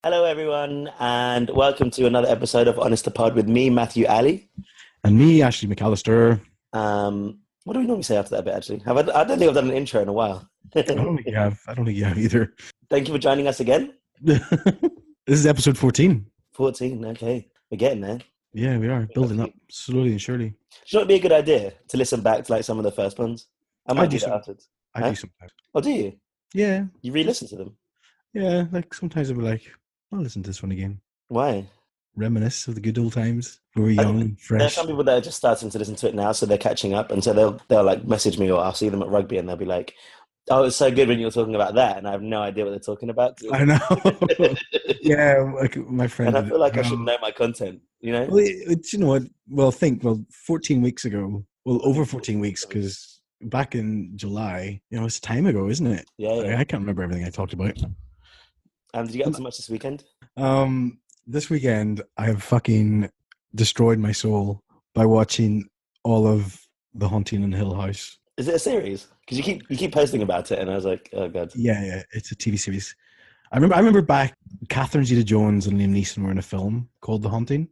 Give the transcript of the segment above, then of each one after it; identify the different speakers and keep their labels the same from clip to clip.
Speaker 1: Hello, everyone, and welcome to another episode of Honest to Pod with me, Matthew Ali.
Speaker 2: And me, Ashley McAllister.
Speaker 1: What do we normally say after that bit, actually? I don't think I've done an intro in a while.
Speaker 2: I don't think you have. I don't think you have either.
Speaker 1: Thank you for joining us again.
Speaker 2: This is episode 14.
Speaker 1: 14, okay. We're getting there.
Speaker 2: Yeah, we are building up slowly and surely.
Speaker 1: Should it be a good idea to listen back to like some of the first ones? I
Speaker 2: I
Speaker 1: might
Speaker 2: do
Speaker 1: do that
Speaker 2: some.
Speaker 1: afterwards.
Speaker 2: I
Speaker 1: Huh?
Speaker 2: do sometimes.
Speaker 1: Oh, do you?
Speaker 2: Yeah,
Speaker 1: You re-listen to them?
Speaker 2: yeah. Like sometimes I'll be like, I'll listen to this one again.
Speaker 1: Why?
Speaker 2: Reminisce of the good old times. We were
Speaker 1: I
Speaker 2: young
Speaker 1: think
Speaker 2: and
Speaker 1: there are
Speaker 2: fresh.
Speaker 1: some people that are just starting to listen to it now, so they're catching up, and so they'll like message me, or I'll see them at rugby, and they'll be like, "Oh, it's so good when you were talking about that," and I have no idea what they're talking about.
Speaker 2: I know. Yeah, like my
Speaker 1: And
Speaker 2: friend
Speaker 1: I
Speaker 2: did it
Speaker 1: feel
Speaker 2: as
Speaker 1: like I should
Speaker 2: well.
Speaker 1: know my content, you know?
Speaker 2: Well, you know what? Well, 14 weeks ago. Well, over 14 weeks because back in July, it's time ago, isn't it?
Speaker 1: Yeah, yeah.
Speaker 2: I can't remember everything I talked about.
Speaker 1: Did you get up to much this weekend?
Speaker 2: This weekend I have fucking destroyed my soul by watching all of The Haunting in Hill House.
Speaker 1: Is it a series? Because you keep posting about it, and I was like, oh god.
Speaker 2: Yeah, it's a TV series. I remember back Catherine Zeta-Jones and Liam Neeson were in a film called The Haunting,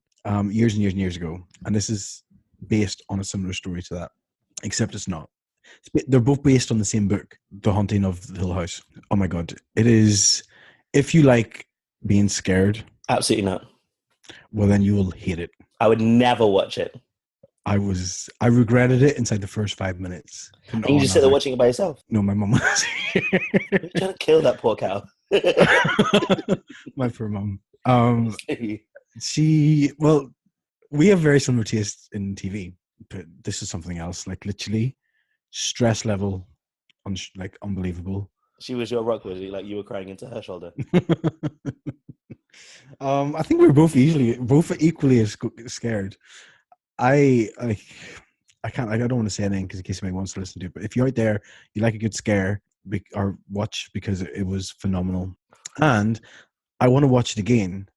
Speaker 2: years and years and years ago, and this is based on a similar story to that, except it's not. They're both based on the same book, The Haunting of the Hill House. Oh my god, it is. If you like being scared,
Speaker 1: Absolutely not.
Speaker 2: well then you will hate it.
Speaker 1: I would never watch it.
Speaker 2: I regretted it inside the first 5 minutes.
Speaker 1: And you just sit there watching it by yourself.
Speaker 2: No, my mom was
Speaker 1: You're trying to kill that poor cow.
Speaker 2: my poor mom. Well, we have very similar tastes in TV, but this is something else. Like literally, stress level, like unbelievable.
Speaker 1: She was your rock, was she? Like you were crying into her shoulder.
Speaker 2: I think we're both equally as scared. I like. I can't. I don't want to say anything because in case anybody wants to listen to it. But if you're out there, you like a good scare or watch because it was phenomenal, and I want to watch it again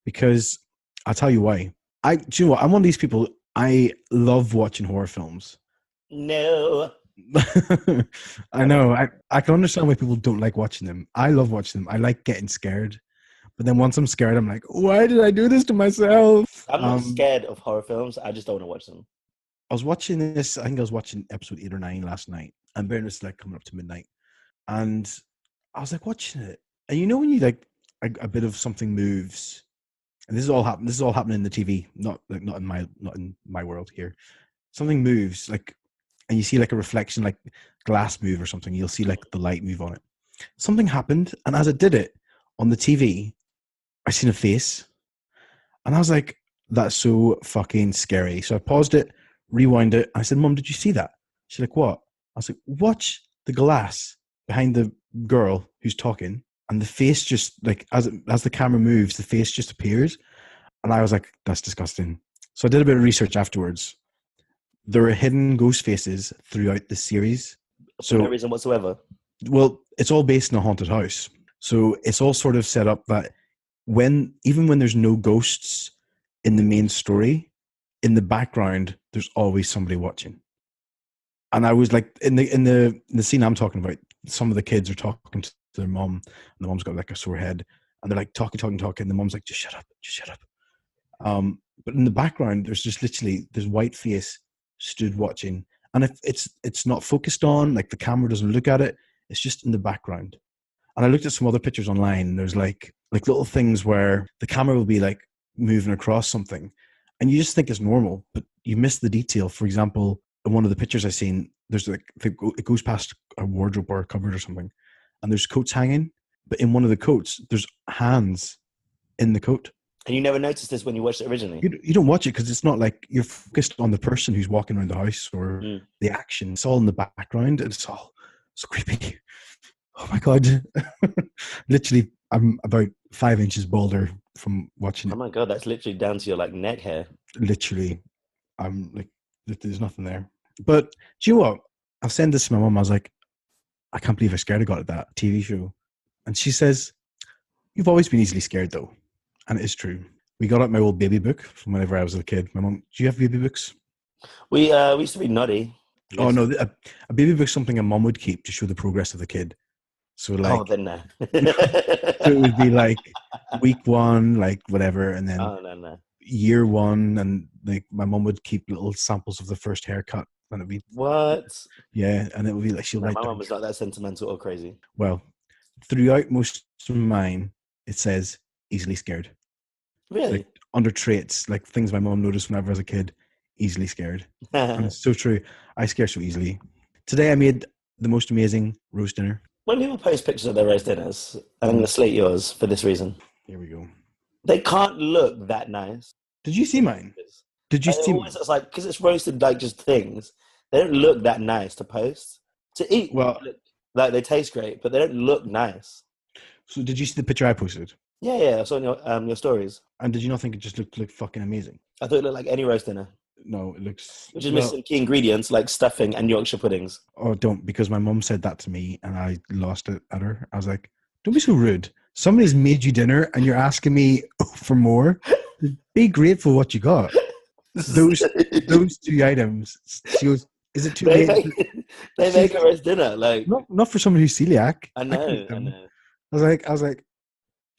Speaker 2: because I'll tell you why. Do you know what? I'm one of these people. I love watching horror films.
Speaker 1: No.
Speaker 2: I know. I can understand why people don't like watching them. I love watching them. I like getting scared. But then once I'm scared, I'm like, why did I do this to myself?
Speaker 1: I'm not scared of horror films. I just don't want to watch them.
Speaker 2: I was watching this. I think I was watching episode 8 or 9 last night, and Baron was like coming up to midnight, and I was like watching it, and when you like a bit of something moves, and this is all happening. This is all happening in the TV, not in my world here. Something moves like, and you see like a reflection, like glass move or something. You'll see like the light move on it. Something happened, and as it did it on the TV, I seen a face, and I was like, "That's so fucking scary." So I paused it, rewind it. I said, "Mom, did you see that?" She's like, "What?" I was like, "Watch the glass behind the girl who's talking, and the face just like as the camera moves, the face just appears." And I was like, "That's disgusting." So I did a bit of research afterwards. There are hidden ghost faces throughout the series.
Speaker 1: For no
Speaker 2: So,
Speaker 1: reason whatsoever.
Speaker 2: well, it's all based in a haunted house. So it's all sort of set up that even when there's no ghosts in the main story, in the background, there's always somebody watching. And I was like, in the scene I'm talking about, some of the kids are talking to their mom, and the mom's got like a sore head, and they're like talking, and the mom's like, just shut up, just shut up. But in the background, there's just literally this white face stood watching, and if it's not focused on, like the camera doesn't look at it, it's just in the background. And I looked at some other pictures online, and there's like little things where the camera will be like moving across something, and you just think it's normal, but you miss the detail. For example, in one of the pictures I seen, there's like it goes past a wardrobe or a cupboard or something, and there's coats hanging, but in one of the coats, there's hands in the coat.
Speaker 1: And you never noticed this when you watched it originally?
Speaker 2: You don't watch it because it's not like you're focused on the person who's walking around the house or the action. It's all in the background, and it's all so creepy. Oh my god! Literally, I'm about 5 inches bolder from watching
Speaker 1: Oh
Speaker 2: it.
Speaker 1: my god, that's literally down to your like neck hair.
Speaker 2: Literally, I'm like, there's nothing there. But do you know what? I was saying this to my mum. I was like, I can't believe I scared I got at that TV show. And she says, "You've always been easily scared, though," and it is true. We got out my old baby book from whenever I was a kid. My mum, do you have baby books?
Speaker 1: We used to be naughty.
Speaker 2: Oh
Speaker 1: Yes.
Speaker 2: no, a baby book's something a mum would keep to show the progress of the kid. So
Speaker 1: Oh,
Speaker 2: like,
Speaker 1: then no.
Speaker 2: so it would be like week one, like whatever, and then
Speaker 1: Oh, no, no.
Speaker 2: year one, and like my mum would keep little samples of the first haircut, and it'd be
Speaker 1: What?
Speaker 2: yeah, and it would be like she'll
Speaker 1: No,
Speaker 2: write
Speaker 1: my
Speaker 2: down.
Speaker 1: mum was not that sentimental or crazy.
Speaker 2: Well, throughout most of mine, it says easily scared. Like
Speaker 1: Really?
Speaker 2: under traits, like things my mom noticed whenever I was a kid, easily scared. And it's so true. I scare so easily. Today I made the most amazing roast dinner.
Speaker 1: When people post pictures of their roast dinners, I'm going to slate yours for this reason.
Speaker 2: Here we go.
Speaker 1: They can't look that nice.
Speaker 2: Did you see mine? Did you
Speaker 1: It
Speaker 2: see
Speaker 1: always
Speaker 2: mine?
Speaker 1: looks like, because it's roasted like just things, they don't look that nice to post. To eat,
Speaker 2: Well,
Speaker 1: they look like they taste great, but they don't look nice.
Speaker 2: so did you see the picture I posted?
Speaker 1: Yeah, yeah, I saw in your stories.
Speaker 2: And did you not think it just looked like fucking amazing?
Speaker 1: I thought it looked like any roast dinner,
Speaker 2: No, it looks
Speaker 1: which is
Speaker 2: well.
Speaker 1: missing key ingredients like stuffing and Yorkshire puddings.
Speaker 2: Oh, don't, because my mum said that to me and I lost it at her. I was like, don't be so rude. Somebody's made you dinner and you're asking me for more. Be grateful what you got. Those two items. She goes, is it too
Speaker 1: they
Speaker 2: late?
Speaker 1: make they
Speaker 2: She's
Speaker 1: make a
Speaker 2: like,
Speaker 1: roast dinner. Like
Speaker 2: not for somebody who's celiac.
Speaker 1: I
Speaker 2: I could
Speaker 1: know,
Speaker 2: have
Speaker 1: I
Speaker 2: done.
Speaker 1: know.
Speaker 2: I was like,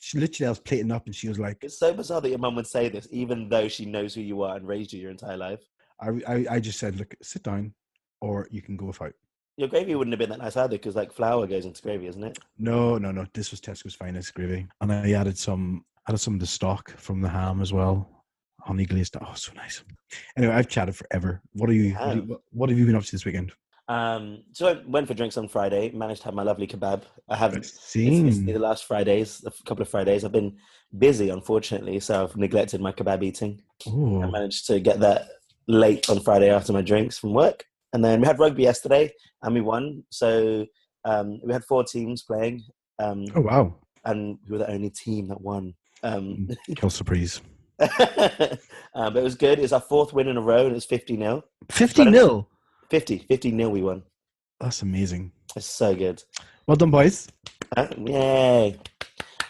Speaker 2: she literally, I was plating up and she was like,
Speaker 1: It's so bizarre that your mum would say this, even though she knows who you are and raised you your entire life.
Speaker 2: I just said, look, sit down or you can go without.
Speaker 1: Your gravy wouldn't have been that nice either, because like flour goes into gravy, isn't it?
Speaker 2: No. This was Tesco's finest gravy. And I added some of the stock from the ham as well. Honey glazed. Oh, so nice. Anyway, I've chatted forever. What are you?
Speaker 1: Have.
Speaker 2: What have you been up to this weekend?
Speaker 1: So I went for drinks on Friday. Managed to have my lovely kebab. I have
Speaker 2: I've
Speaker 1: intermittently
Speaker 2: seen.
Speaker 1: the last Fridays, a couple of Fridays. I've been busy, unfortunately, so I've neglected my kebab eating. I
Speaker 2: Oh,
Speaker 1: managed to get that late on Friday after my drinks from work, and then we had rugby yesterday, and we won. So we had 4 teams playing,
Speaker 2: oh wow.
Speaker 1: and we were the only team that won.
Speaker 2: Kill surprise.
Speaker 1: But it was good. It's our 4th win in a row, and it was 50-0.
Speaker 2: 50 nil.
Speaker 1: 50-0 we won.
Speaker 2: That's amazing.
Speaker 1: It's so good.
Speaker 2: Well done, boys.
Speaker 1: Yay.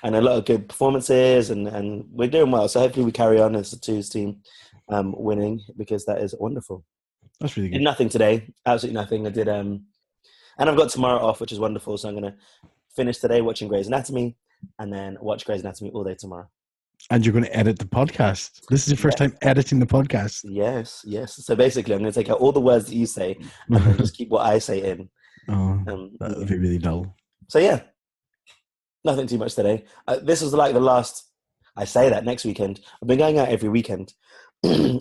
Speaker 1: And a lot of good performances, and we're doing well. So hopefully we carry on as a twos team winning, because that is wonderful.
Speaker 2: That's really
Speaker 1: Did
Speaker 2: good.
Speaker 1: nothing today. Absolutely nothing. I did, and I've got tomorrow off, which is wonderful. So I'm going to finish today watching Grey's Anatomy, and then watch Grey's Anatomy all day tomorrow.
Speaker 2: And you're going to edit the podcast. This is your first time editing the podcast.
Speaker 1: Yes. So basically, I'm going to take out all the words that you say and then just keep what I say in.
Speaker 2: Oh, that would be really dull.
Speaker 1: So yeah, nothing too much today. This was like the last. I say that next weekend. I've been going out every weekend.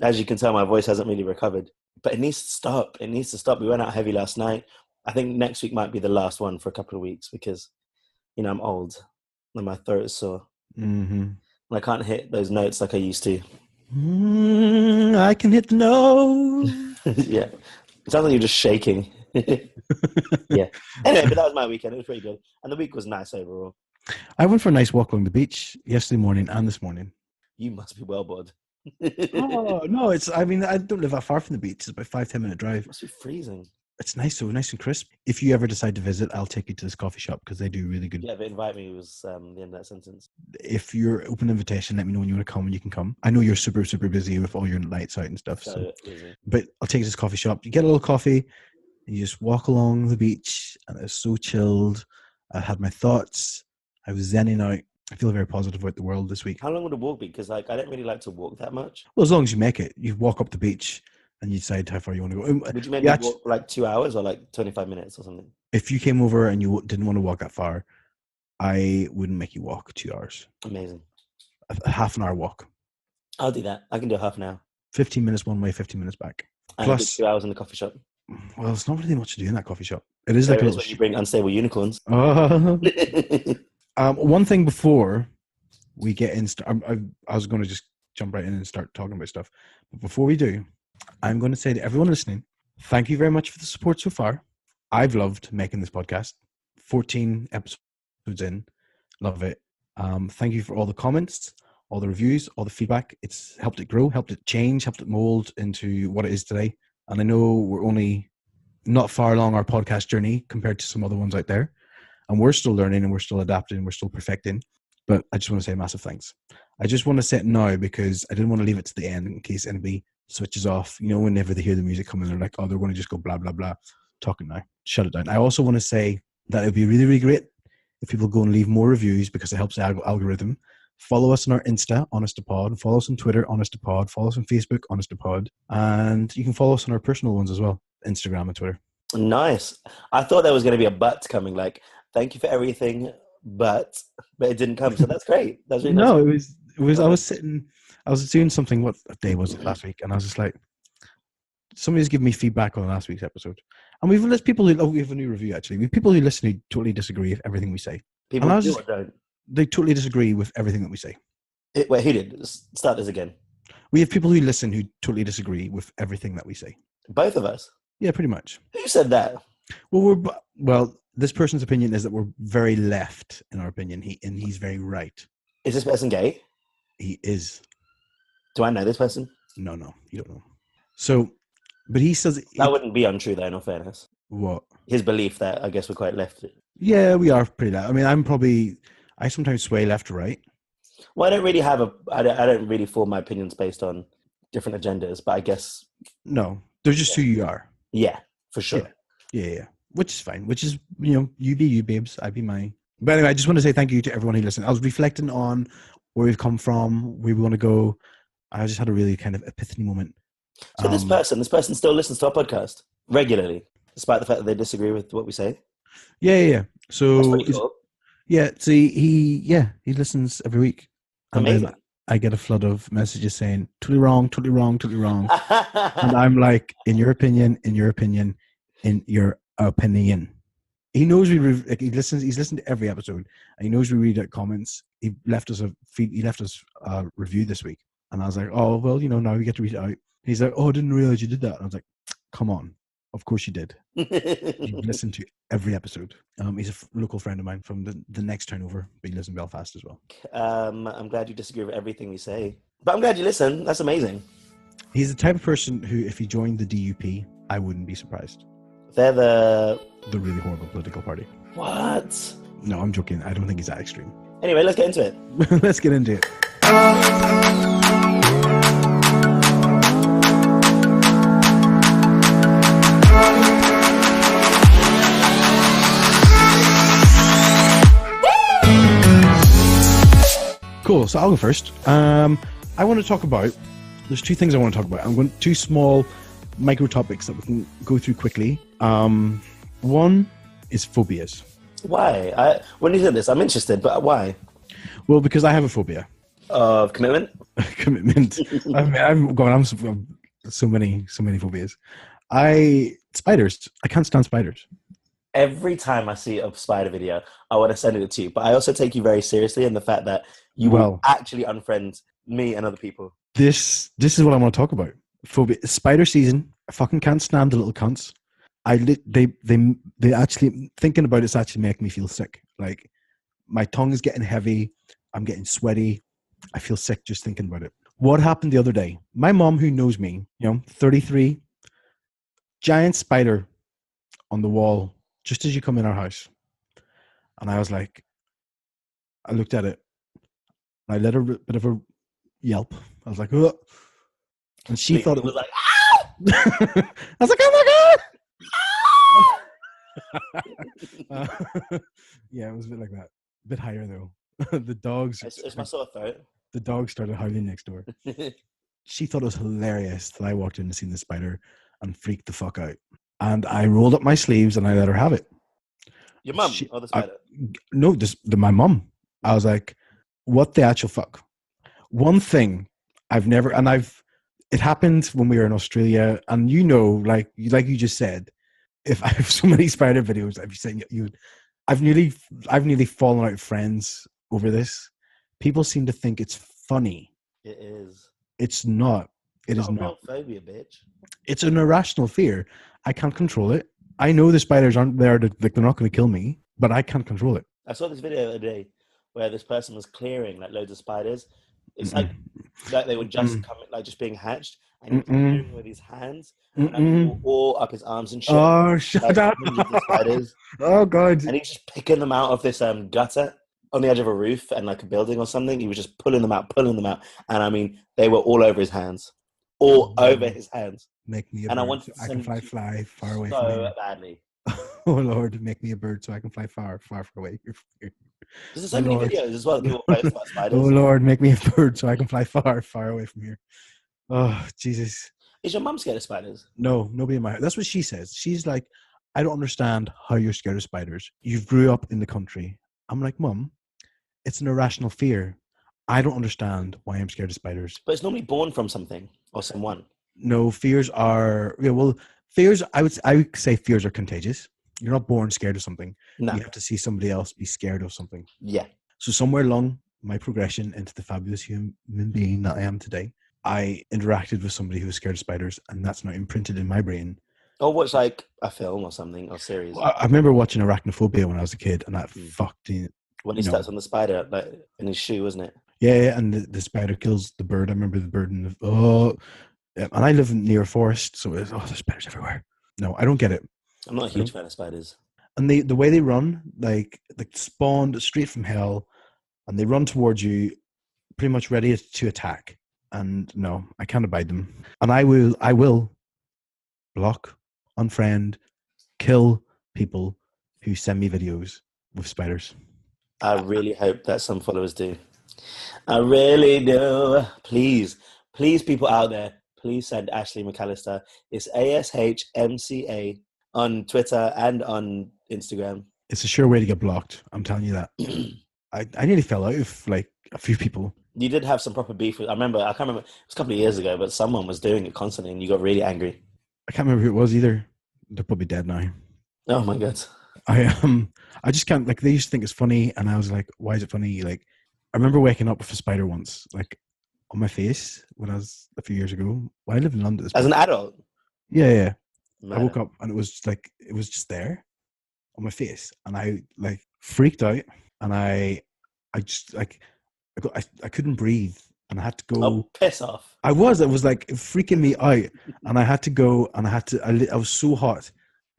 Speaker 1: As you can tell, my voice hasn't really recovered, but it needs to stop. It needs to stop. We went out heavy last night. I think next week might be the last one for a couple of weeks, because I'm old and my throat is sore.
Speaker 2: Mm-hmm.
Speaker 1: And I can't hit those notes like I used to.
Speaker 2: I can hit the note.
Speaker 1: Yeah. It sounds like you're just shaking. Yeah. Anyway, but that was my weekend. It was pretty good. And the week was nice overall.
Speaker 2: I went for a nice walk along the beach yesterday morning and this morning.
Speaker 1: You must be well bored.
Speaker 2: Oh, no, I don't live that far from the beach. It's about 5-10 minute drive.
Speaker 1: It must be freezing.
Speaker 2: It's nice, so nice and crisp. If you ever decide to visit, I'll take you to this coffee shop because they do really good.
Speaker 1: Yeah, but invite me was the end of that sentence.
Speaker 2: If you're open invitation, let me know when you want to come and you can come. I know you're super, super busy with all your lights out and stuff. So
Speaker 1: easy.
Speaker 2: But I'll take you to this coffee shop. You get a little coffee and you just walk along the beach and it's so chilled. I had my thoughts. I was zenning out. I feel very positive about the world this week.
Speaker 1: How long would a walk be? Because I don't really like to walk that much.
Speaker 2: Well, as long as you make it, you walk up the beach and you decide how far you want to go.
Speaker 1: Would you maybe walk like 2 hours or like 25 minutes or something?
Speaker 2: If you came over and you didn't want to walk that far, I wouldn't make you walk 2 hours.
Speaker 1: Amazing.
Speaker 2: A half an hour walk.
Speaker 1: I'll do that. I can do a half an hour.
Speaker 2: 15 minutes one way, 15 minutes back.
Speaker 1: And
Speaker 2: Plus
Speaker 1: 2 hours in the coffee shop.
Speaker 2: Well, there's not really much to do in that coffee shop. It is
Speaker 1: There
Speaker 2: like a
Speaker 1: is
Speaker 2: little.
Speaker 1: when you bring unstable unicorns.
Speaker 2: One thing before we get in, I was going to just jump right in and start talking about stuff. But before we do, I'm going to say to everyone listening, thank you very much for the support so far. I've loved making this podcast. 14 episodes in. Love it. Thank you for all the comments, all the reviews, all the feedback. It's helped it grow, helped it change, helped it mold into what it is today. And I know we're only not far along our podcast journey compared to some other ones out there. And we're still learning and we're still adapting and we're still perfecting. But I just want to say massive thanks. I just want to say it now because I didn't want to leave it to the end in case anybody switches off. You know, whenever they hear the music coming, they're like, oh, they're going to just go blah, blah, blah. Talking now. Shut it down. I also want to say that it would be really, really great if people go and leave more reviews because it helps the algorithm. Follow us on our Insta, Honest to Pod. Follow us on Twitter, Honest to Pod. Follow us on Facebook, Honest to Pod. And you can follow us on our personal ones as well, Instagram and Twitter.
Speaker 1: Nice. I thought there was going to be a but coming, like, thank you for everything, but it didn't come. So that's great. That's really nice.
Speaker 2: No, it was. I was doing something. What day was it last week? And I was just like, somebody's giving me feedback on last week's episode, and we have people who we have a new review actually. We have people who listen who totally disagree with everything we say.
Speaker 1: People do or don't.
Speaker 2: They totally disagree with everything that we say.
Speaker 1: Wait, who did? Start this again.
Speaker 2: We have people who listen who totally disagree with everything that we say.
Speaker 1: Both of us?
Speaker 2: Yeah, pretty much.
Speaker 1: Who said that?
Speaker 2: Well, this person's opinion is that we're very left in our opinion, and he's very right.
Speaker 1: Is this person gay?
Speaker 2: He is.
Speaker 1: Do I know this person?
Speaker 2: No, you don't know. So, but he says...
Speaker 1: That wouldn't be untrue, though, in all fairness.
Speaker 2: What?
Speaker 1: His belief that I guess we're quite left.
Speaker 2: Yeah, we are pretty left. I mean, I sometimes sway left to right.
Speaker 1: Well, I don't really form my opinions based on different agendas, but I guess...
Speaker 2: No, they're just who you are.
Speaker 1: Yeah, for sure.
Speaker 2: Yeah. Which is fine. Which is, you be you, babes. I be my... But anyway, I just want to say thank you to everyone who listened. I was reflecting on where we've come from, where we want to go. I just had a really kind of epiphany moment.
Speaker 1: So this person still listens to our podcast regularly, despite the fact that they disagree with what we say?
Speaker 2: Yeah. So...
Speaker 1: That's pretty cool.
Speaker 2: Yeah, see, he listens every week. And
Speaker 1: Amazing.
Speaker 2: Then I get a flood of messages saying, totally wrong. And I'm like, in your opinion. He knows he's listened to every episode, and he knows we read out comments. He left us a review this week, and I was like, oh well, now we get to read it out. He's like, oh, I didn't realize you did that. And I was like, come on, of course you did. You listened to every episode. He's a local friend of mine from the next town over, but he lives in Belfast as well.
Speaker 1: I'm glad you disagree with everything we say, but I'm glad you listen. That's amazing.
Speaker 2: He's the type of person who, if he joined the DUP, I wouldn't be surprised.
Speaker 1: They're the
Speaker 2: really horrible political party.
Speaker 1: What?
Speaker 2: No, I'm joking. I don't think he's that extreme.
Speaker 1: Anyway, let's get into it.
Speaker 2: Let's get into it. Cool. So I'll go first. I want to talk about... There's two things I want to talk about. I'm going two small micro topics that we can go through quickly. One is phobias.
Speaker 1: Why? When you said this, I'm interested, but why?
Speaker 2: Well, because I have a phobia
Speaker 1: of commitment.
Speaker 2: Commitment. I'm so many phobias. Spiders. I can't stand spiders.
Speaker 1: Every time I see a spider video, I want to send it to you. But I also take you very seriously in the fact that you will actually unfriend me and other people.
Speaker 2: This is what I want to talk about. Phobia. Spider season. I fucking can't stand the little cunts. They actually, thinking about it's actually making me feel sick. Like, my tongue is getting heavy. I'm getting sweaty. I feel sick just thinking about it. What happened the other day? My mom, who knows me, 33, giant spider on the wall just as you come in our house. And I was like, I looked at it. I let a bit of a yelp. I was like, ugh. And she thought it was like, ah! I was like, oh my God! Yeah, it was a bit like that. A bit higher though. The dogs.
Speaker 1: It's my sore throat.
Speaker 2: The dog started howling next door. She thought it was hilarious that I walked in and seen the spider and freaked the fuck out. And I rolled up my sleeves and I let her have it.
Speaker 1: Your mum or the spider?
Speaker 2: No, my mum. I was like, what the actual fuck? One thing it happened when we were in Australia, and like you just said, if I have so many spider videos, I've seen I've nearly fallen out with friends over this. People seem to think it's funny.
Speaker 1: It is.
Speaker 2: It's not. It is not.
Speaker 1: Phobia, bitch.
Speaker 2: It's an irrational fear. I can't control it. I know the spiders aren't there they're not going to kill me, but I can't control it.
Speaker 1: I saw this video the other day where this person was clearing like loads of spiders. It's like they were just coming, like just being hatched, and he was clearing with his hands, and all up his arms and shit.
Speaker 2: Oh, shut up!
Speaker 1: Spiders.
Speaker 2: Oh God!
Speaker 1: And he's just picking them out of this gutter on the edge of a roof and like a building or something. He was just pulling them out, and I mean, they were all over his hands, over his hands.
Speaker 2: Make me
Speaker 1: and I wanted to
Speaker 2: I can fly far away from
Speaker 1: so
Speaker 2: you.
Speaker 1: badly.
Speaker 2: Oh Lord, make me a bird so I can fly far, far, far away.
Speaker 1: There's
Speaker 2: Oh
Speaker 1: so many
Speaker 2: Lord.
Speaker 1: videos as well that people post about
Speaker 2: Oh
Speaker 1: spiders.
Speaker 2: Lord, make me a bird so I can fly far, far away from here. Oh Jesus.
Speaker 1: Is your mum scared of spiders?
Speaker 2: No, nobody in my house. That's what she says. She's like, I don't understand how you're scared of spiders. You grew up in the country. I'm like, Mum, it's an irrational fear. I don't understand why I'm scared of spiders.
Speaker 1: But it's normally born from something or someone.
Speaker 2: No, fears are well, fears I would say fears are contagious. You're not born scared of something.
Speaker 1: No.
Speaker 2: You have to see somebody else be scared of something.
Speaker 1: Yeah.
Speaker 2: So somewhere along my progression into the fabulous human being that I am today, I interacted with somebody who was scared of spiders, and that's now imprinted in my brain.
Speaker 1: Or watch like a film or something or series.
Speaker 2: I remember watching Arachnophobia when I was a kid, and that fucked in.
Speaker 1: When he steps on the spider, like in his shoe, wasn't it?
Speaker 2: Yeah, and the spider kills the bird. I remember the bird in the yeah, and I live near a forest, so there's spiders everywhere. No, I don't get it.
Speaker 1: I'm not a huge fan of spiders.
Speaker 2: And the way they run, like spawned straight from hell, and they run towards you, pretty much ready to attack. And no, I can't abide them. And I will block, unfriend, kill people who send me videos with spiders.
Speaker 1: I really hope that some followers do. I really do. Please, people out there, please send Ashley McAllister. It's ASHMCA on Twitter and on Instagram.
Speaker 2: It's a sure way to get blocked. I'm telling you that. I nearly fell out with like a few people.
Speaker 1: You did have some proper beef. I can't remember, it was a couple of years ago, but someone was doing it constantly and you got really angry.
Speaker 2: I can't remember who it was either. They're probably dead now.
Speaker 1: Oh my God.
Speaker 2: I just can't, like, they used to think it's funny, and I was like, why is it funny? Like, I remember waking up with a spider once, like, on my face when I was a few years ago. When I lived in London.
Speaker 1: As an adult?
Speaker 2: Yeah.
Speaker 1: No.
Speaker 2: I woke up and it was just there on my face, and I like freaked out, and I just like I couldn't breathe, and I had to go.
Speaker 1: Oh, piss off!
Speaker 2: It was like freaking me out, and I had to go, and I was so hot.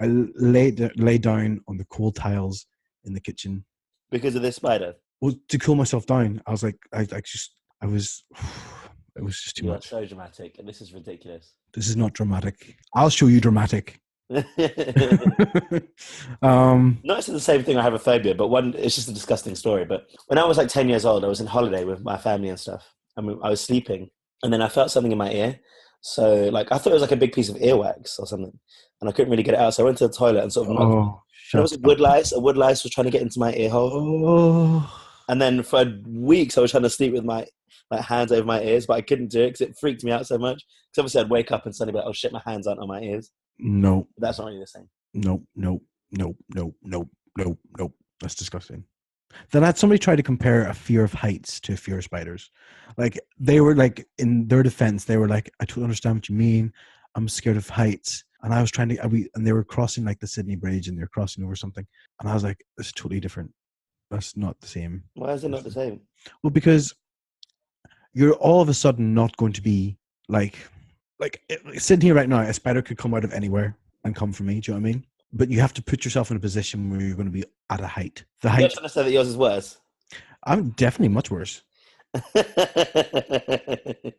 Speaker 2: I lay down on the cold tiles in the kitchen
Speaker 1: because of this spider.
Speaker 2: Well, to cool myself down. I was like, it was just too much.
Speaker 1: So dramatic, and this is ridiculous.
Speaker 2: This is not dramatic. I'll show you dramatic.
Speaker 1: Not it's the same thing. I have a phobia, but it's just a disgusting story. But when I was like 10 years old, I was in holiday with my family and stuff. I mean, I was sleeping, and then I felt something in my ear. So, like, I thought it was like a big piece of earwax or something, and I couldn't really get it out. So I went to the toilet and sort of knocked. And it was a wood lice. A wood lice was trying to get into my ear hole.
Speaker 2: Oh.
Speaker 1: And then for weeks, I was trying to sleep with my hands over my ears, but I couldn't do it because it freaked me out so much. Because obviously, I'd wake up and suddenly be like, "Oh shit, my hands aren't on my ears."
Speaker 2: No,
Speaker 1: But that's not really the same.
Speaker 2: No. That's disgusting. Then I had somebody try to compare a fear of heights to a fear of spiders. Like, they were like, in their defense, they were like, I don't understand what you mean. I'm scared of heights. And I was trying to, and they were crossing like the Sydney Bridge, and they were crossing over something. And I was like, this is totally different. That's not the same.
Speaker 1: Why is it not the same?
Speaker 2: Well, because you're all of a sudden not going to be like sitting here right now, a spider could come out of anywhere and come for me. Do you know what I mean? But you have to put yourself in a position where you're going to be at a height. The height.
Speaker 1: You're trying to say that yours is worse.
Speaker 2: I'm definitely much worse.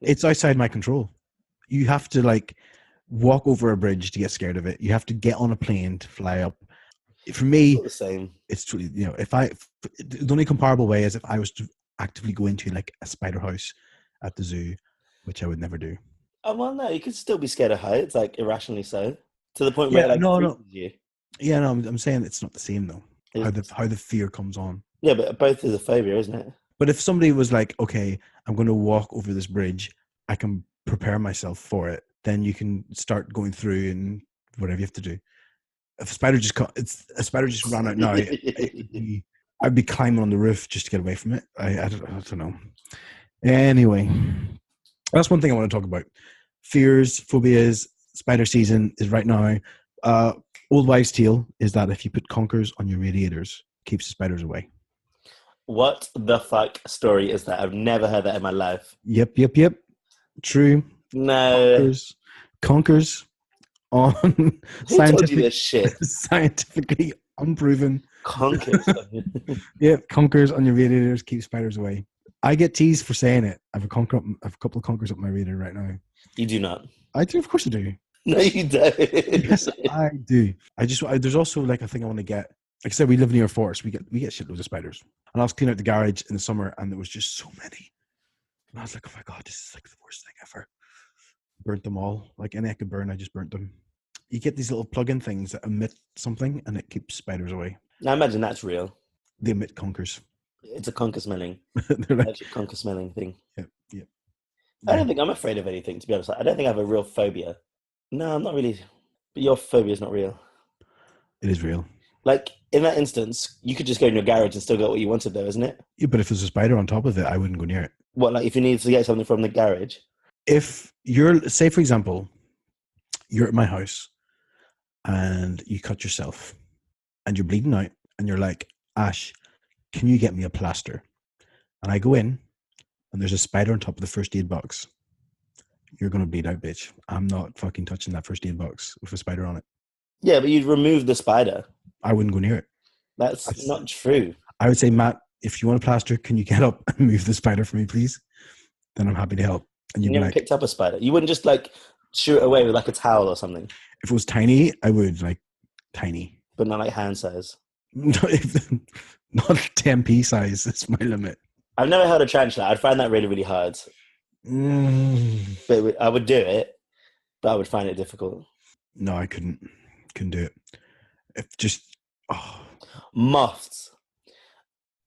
Speaker 2: It's outside my control. You have to like walk over a bridge to get scared of it. You have to get on a plane to fly up. For me,
Speaker 1: the same.
Speaker 2: It's truly, the only comparable way is if I was to actively go into like a spider house at the zoo, which I would never do.
Speaker 1: Oh well, no, you could still be scared of heights, like irrationally so, to the point where it freezes you.
Speaker 2: Yeah, no, I'm saying it's not the same though. How the fear comes on.
Speaker 1: Yeah, but both is a phobia, isn't it?
Speaker 2: But if somebody was like, okay, I'm going to walk over this bridge, I can prepare myself for it. Then you can start going through and whatever you have to do. If a spider just ran out now, I'd be climbing on the roof just to get away from it. I don't know. Anyway, that's one thing I want to talk about. Fears, phobias, spider season is right now. Old wives' tale is that if you put conkers on your radiators, it keeps the spiders away.
Speaker 1: What the fuck story is that? I've never heard that in my life.
Speaker 2: Yep. True.
Speaker 1: No.
Speaker 2: Conkers on
Speaker 1: Who told you this shit?
Speaker 2: Scientifically unproven.
Speaker 1: Conkers.
Speaker 2: Yep, conkers on your radiators keep spiders away. I get teased for saying it. I have a couple of conkers up my radiator right now.
Speaker 1: You do not.
Speaker 2: I do, of course I do.
Speaker 1: No, you don't.
Speaker 2: Yes, I do. There's also like a thing I want to get. Like I said, we live near a forest. We get shitloads of spiders. And I was cleaning out the garage in the summer, and there was just so many. And I was like, oh my god, this is like the worst thing ever. Burnt them all. Like any I could burn, I just burnt them. You get these little plug-in things that emit something, and it keeps spiders away.
Speaker 1: Now imagine that's real.
Speaker 2: They emit conkers.
Speaker 1: It's a conker smelling.
Speaker 2: They're like,
Speaker 1: Actually, conker smelling thing.
Speaker 2: yeah, yeah.
Speaker 1: I don't think I'm afraid of anything, to be honest. I don't think I have a real phobia. No, I'm not really. But your phobia is not real.
Speaker 2: It is real.
Speaker 1: Like, in that instance, you could just go in your garage and still get what you wanted, though, isn't it?
Speaker 2: Yeah, but if there's a spider on top of it, I wouldn't go near it.
Speaker 1: What, like, if you needed to get something from the garage?
Speaker 2: If you're, say, for example, you're at my house and you cut yourself and you're bleeding out and you're like, Ash, can you get me a plaster? And I go in and there's a spider on top of the first aid box. You're going to bleed out, bitch. I'm not fucking touching that first aid box with a spider on it.
Speaker 1: Yeah, but you'd remove the spider.
Speaker 2: I wouldn't go near it.
Speaker 1: That's not true.
Speaker 2: I would say, Matt, if you want a plaster, can you get up and move the spider for me, please? Then I'm happy to help. And
Speaker 1: You
Speaker 2: you'd be
Speaker 1: never
Speaker 2: like,
Speaker 1: picked up a spider. You wouldn't just, like, shoot it away with, like, a towel or something,
Speaker 2: if it was tiny, I would, like, tiny.
Speaker 1: but not, like, hand size.
Speaker 2: Not 10p size. That's my limit.
Speaker 1: I've never held a tarantula. I'd find that really, really hard. But I would do it, but I would find it difficult.
Speaker 2: No, I couldn't do it. If just
Speaker 1: Moths.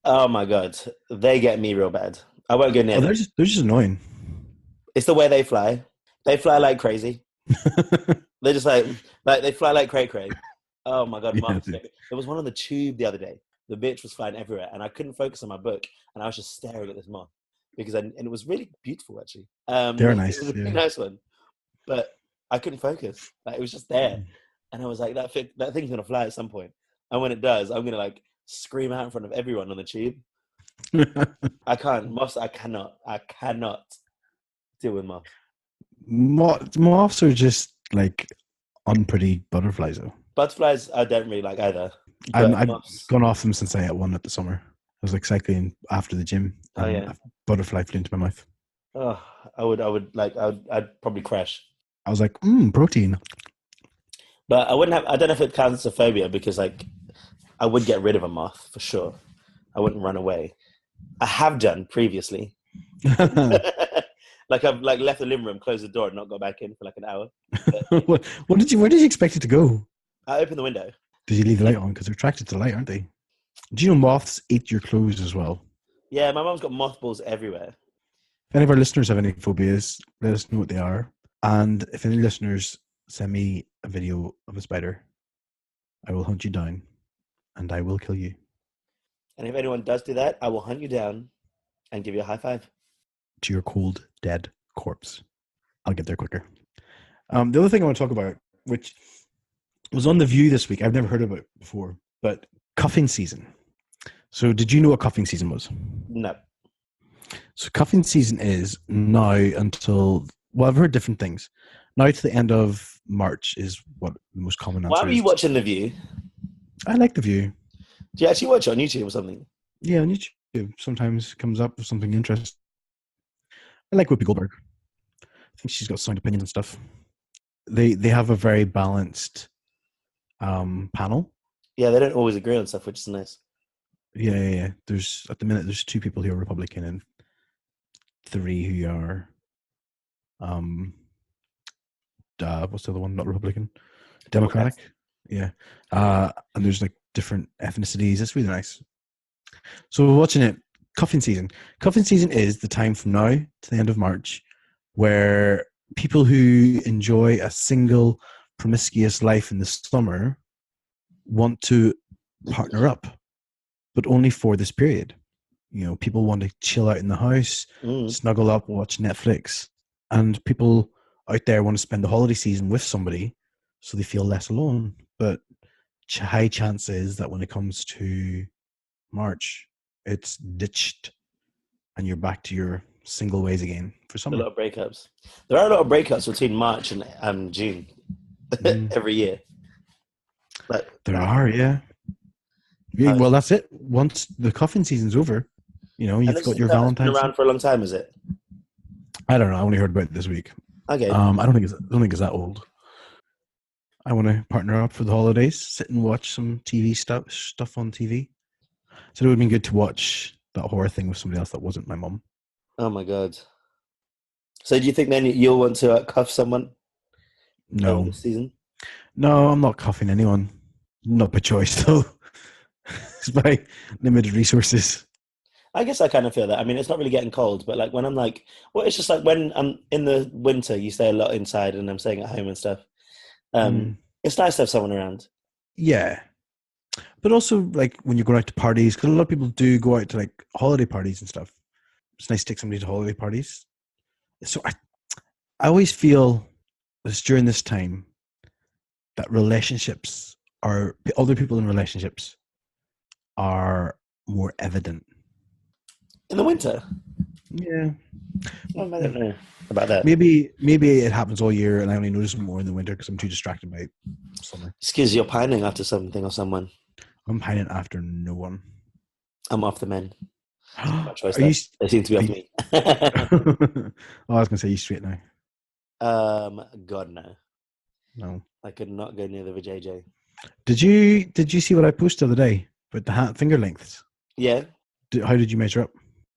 Speaker 1: Oh my god, they get me real bad. I won't go near them.
Speaker 2: they're just annoying.
Speaker 1: It's the way they fly. They fly like crazy. They're just like they fly like cray. Oh my god,
Speaker 2: Yeah,
Speaker 1: moths.
Speaker 2: dude.
Speaker 1: There was one on the tube the other day. The bitch was flying everywhere, and I couldn't focus on my book, and I was just staring at this moth and it was really beautiful actually.
Speaker 2: They're nice.
Speaker 1: It was a really
Speaker 2: Yeah.
Speaker 1: nice one, but I couldn't focus. Like it was just there, and I was like, that thing's gonna fly at some point, and when it does, I'm gonna like scream out in front of everyone on the tube. I can't. Moths. I cannot deal with moths.
Speaker 2: Moths are just like unpretty butterflies, though.
Speaker 1: Butterflies, I don't really like either.
Speaker 2: I've
Speaker 1: Moths,
Speaker 2: gone off them since I ate one at the summer. I was like cycling after the gym,
Speaker 1: Oh,
Speaker 2: and
Speaker 1: yeah.
Speaker 2: a butterfly flew into my mouth.
Speaker 1: oh, I'd probably crash.
Speaker 2: I was like, protein.
Speaker 1: But I wouldn't have. I don't know if it counts as a phobia because like I would get rid of a moth for sure. I wouldn't run away. I have done previously. Like I've like left the living room, closed the door, and not got back in for like an hour. But
Speaker 2: Where did you expect it to go?
Speaker 1: I opened the window.
Speaker 2: Did you leave the light on? Because they're attracted to light, aren't they? Do you know moths eat your clothes as well?
Speaker 1: Yeah, my mum's got mothballs everywhere.
Speaker 2: If any of our listeners have any phobias, let us know what they are. And if any listeners send me a video of a spider, I will hunt you down and I will kill you.
Speaker 1: And if anyone does do that, I will hunt you down and give you a high five.
Speaker 2: To your cold, dead corpse. I'll get there quicker. The other thing I want to talk about, which was on The View this week, I've never heard of it before, but cuffing season. So did you know what cuffing season was?
Speaker 1: No.
Speaker 2: So cuffing season is now until, well, I've heard different things. Now to the end of March is what the most common answer
Speaker 1: Why were you
Speaker 2: is.
Speaker 1: watching The View?
Speaker 2: I like The View.
Speaker 1: Do you actually watch it on YouTube or something?
Speaker 2: Yeah, on YouTube. Sometimes comes up with something interesting. I like Whoopi Goldberg. I think she's got sound opinions and stuff. They have a very balanced panel.
Speaker 1: Yeah, they don't always agree on stuff, which is nice.
Speaker 2: Yeah. There's at the minute there's 2 people who are Republican and 3 who are what's the other one? Not Republican, Democratic. Yeah, and there's like different ethnicities. It's really nice. So we're watching it. Cuffing season. Cuffing season is the time from now to the end of March where people who enjoy a single promiscuous life in the summer want to partner up, but only for this period. You know, people want to chill out in the house, snuggle up, watch Netflix, and people out there want to spend the holiday season with somebody so they feel less alone. But high chance is that when it comes to March, it's ditched and you're back to your single ways again for summer.
Speaker 1: A lot of breakups. There are a lot of breakups between March and June every year. But
Speaker 2: There are, yeah. Well, that's it. Once the cuffing season's over, you know, you've got your Valentine's.
Speaker 1: Been around for a long time, is it?
Speaker 2: I don't know. I only heard about it this week.
Speaker 1: Okay.
Speaker 2: I don't think it's that old. I want to partner up for the holidays, sit and watch some TV stuff on TV. So it would have been good to watch that horror thing with somebody else that wasn't my mum.
Speaker 1: Oh my god. So do you think then you'll want to cuff someone
Speaker 2: No,
Speaker 1: this season?
Speaker 2: no, I'm not cuffing anyone. Not by choice though. It's by limited resources.
Speaker 1: I guess I kind of feel that. I mean, it's not really getting cold, but like when I'm like, well, it's just like when I'm in the winter, you stay a lot inside, and I'm staying at home and stuff.
Speaker 2: Mm,
Speaker 1: It's nice to have someone around.
Speaker 2: yeah, but also like when you go out to parties, because a lot of people do go out to like holiday parties and stuff. It's nice to take somebody to holiday parties. So I always feel this during this time that relationships are other people in relationships are more evident.
Speaker 1: In the winter,
Speaker 2: Yeah,
Speaker 1: well, I don't know about that.
Speaker 2: maybe it happens all year, and I only notice it more in the winter because I'm too distracted by summer.
Speaker 1: It's because you're pining after something or someone.
Speaker 2: I'm pining after no one.
Speaker 1: I'm off the men. It's not my choice
Speaker 2: Are
Speaker 1: though.
Speaker 2: you?
Speaker 1: They seem to be
Speaker 2: Are
Speaker 1: off
Speaker 2: you
Speaker 1: me.
Speaker 2: oh, I was gonna say you straight now.
Speaker 1: God no.
Speaker 2: No.
Speaker 1: I could not go near the vajayjay.
Speaker 2: Did you see what I posted the other day with the finger lengths?
Speaker 1: Yeah.
Speaker 2: How did you measure up?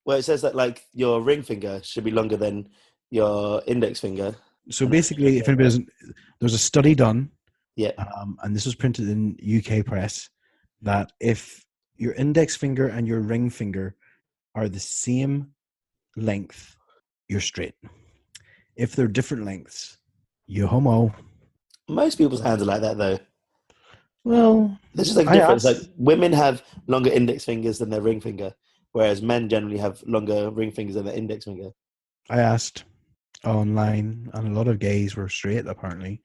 Speaker 1: Well, it says that like your ring finger should be longer than your index finger.
Speaker 2: So
Speaker 1: And
Speaker 2: basically, if anybody doesn't, there's a study done,
Speaker 1: yeah.
Speaker 2: and this was printed in UK press, that if your index finger and your ring finger are the same length, you're straight. If they're different lengths, you homo.
Speaker 1: Most people's hands are like that though.
Speaker 2: Well,
Speaker 1: There's just like a
Speaker 2: I
Speaker 1: difference. Like
Speaker 2: asked.
Speaker 1: women have longer index fingers than their ring finger, whereas men generally have longer ring fingers than their index finger.
Speaker 2: I asked online, and a lot of gays were straight apparently,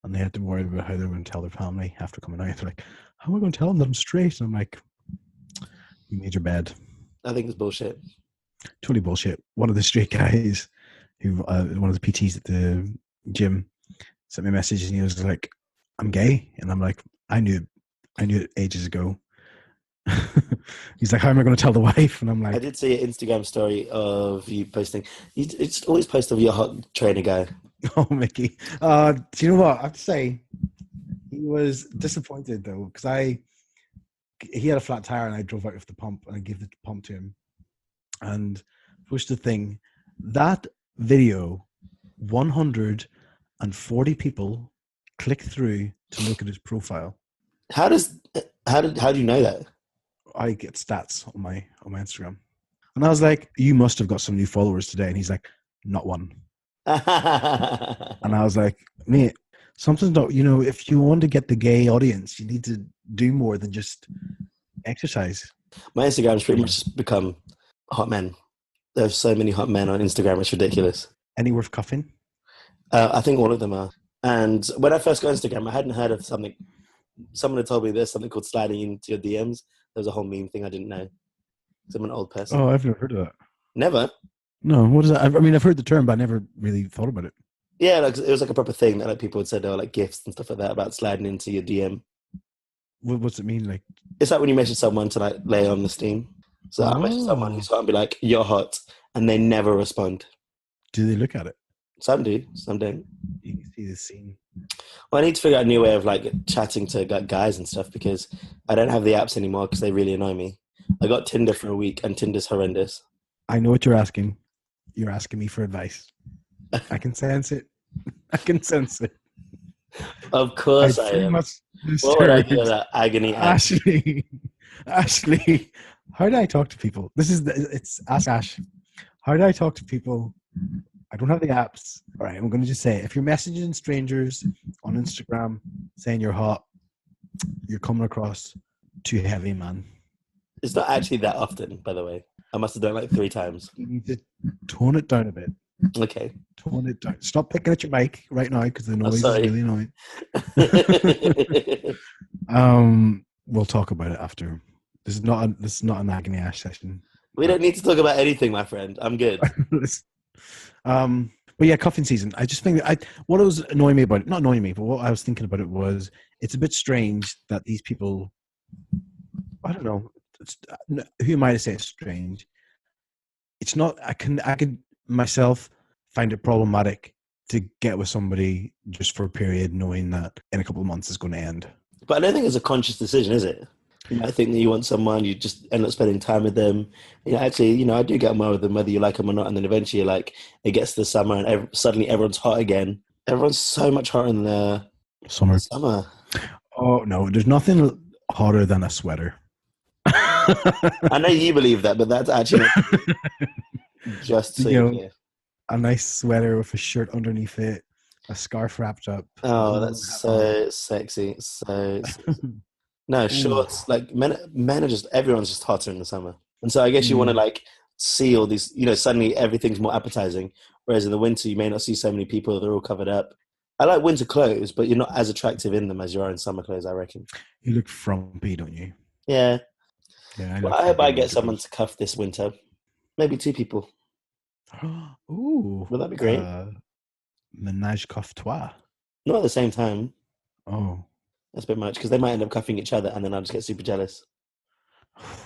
Speaker 2: and they had to worry about how they were going to tell their family after coming out. They're like, "How am I going to tell them that I'm straight?" And I'm like, "You made your bed."
Speaker 1: I think it's bullshit.
Speaker 2: Totally bullshit. One of the straight guys, who one of the PTs at the gym, sent me a message, and he was like, "I'm gay," and I'm like, I knew it ages ago." He's like, "How am I going to tell the wife?" And I'm
Speaker 1: I
Speaker 2: like,
Speaker 1: did see an Instagram story of you posting. It's always post of your hot trainer guy.
Speaker 2: "Oh, Mickey." Do you know what I have to say? He was disappointed though, because he had a flat tire, and I drove out with the pump, and I gave the pump to him. And push the thing, that video, 140 people click through to look at his profile.
Speaker 1: How does how do you know that?
Speaker 2: I get stats on my Instagram, and I was like, "You must have got some new followers today." And he's like, "Not one." And I was like, "Mate, something's not. If you want to get the gay audience, you need to do more than just exercise."
Speaker 1: My Instagram's pretty much become hot men. There's so many hot men on Instagram. It's ridiculous.
Speaker 2: Any worth cuffing?
Speaker 1: I think all of them are. And when I first got Instagram, I hadn't heard of something. Someone had told me there's something called sliding into your DMs. There was a whole meme thing I didn't know. 'Cause I'm an old person.
Speaker 2: Oh, I've never heard of that.
Speaker 1: Never.
Speaker 2: No, what is that? I mean, I've heard the term, but I never really thought about it.
Speaker 1: Yeah, like, it was like a proper thing that like people had said there were like gifts and stuff like that about sliding into your DM.
Speaker 2: What's it mean? Like,
Speaker 1: It's like when you message someone to like lay on the steam. So I message someone who's hot and be like, "You're hot," and they never respond.
Speaker 2: do they look at it?
Speaker 1: Some do, some don't.
Speaker 2: You can see the scene.
Speaker 1: Well, I need to figure out a new way of like chatting to like, guys and stuff because I don't have the apps anymore because they really annoy me. I got Tinder for a week and Tinder's horrendous.
Speaker 2: I know what you're asking. You're asking me for advice. I can sense it. I can sense it.
Speaker 1: Of course I
Speaker 2: pretty
Speaker 1: am.
Speaker 2: much
Speaker 1: What would I do about agony?
Speaker 2: Ashley, how do I talk to people? It's Ask Ash. How do I talk to people? I don't have the apps. All right, I'm going to just say, if you're messaging strangers on Instagram saying you're hot, you're coming across too heavy, man.
Speaker 1: It's not actually that often, by the way. I must have done it like 3 times.
Speaker 2: You need to tone it down a bit.
Speaker 1: Okay.
Speaker 2: Tone it down. Stop picking at your mic right now because the noise is
Speaker 1: sorry.
Speaker 2: really annoying. We'll talk about it after. This is not an agony ash session.
Speaker 1: We don't need to talk about anything, my friend. I'm good.
Speaker 2: But yeah, cuffing season. I just think that what was annoying me about it, not annoying me, but what I was thinking about it was it's a bit strange that these people, I don't know, who am I to say it's strange? It's not, I could myself find it problematic to get with somebody just for a period, knowing that in a couple of months it's going to end.
Speaker 1: But I don't think it's a conscious decision, is it? You might think that you want someone, you just end up spending time with them. Actually, I do get on well with them, whether you like them or not. And then eventually, like, it gets to the summer and suddenly everyone's hot again. Everyone's so much hotter in the
Speaker 2: Summer.
Speaker 1: summer.
Speaker 2: Oh no, there's nothing hotter than a sweater.
Speaker 1: I know you believe that, but that's actually not just so you're clear.
Speaker 2: A nice sweater with a shirt underneath it, a scarf wrapped up.
Speaker 1: Oh, that's so sexy. So sexy. No, shorts. Like men are just, everyone's just hotter in the summer. And so I guess you want to like see all these, suddenly everything's more appetizing. Whereas in the winter, you may not see so many people. They're all covered up. I like winter clothes, but you're not as attractive in them as you are in summer clothes, I reckon.
Speaker 2: You look frumpy, don't you?
Speaker 1: Yeah.
Speaker 2: Yeah.
Speaker 1: I hope I get someone to cuff this winter. Maybe 2 people.
Speaker 2: Ooh.
Speaker 1: Would that be great?
Speaker 2: Menage cuff toi.
Speaker 1: Not at the same time.
Speaker 2: Oh.
Speaker 1: That's a bit much because they might end up cuffing each other and then I'll just get super jealous.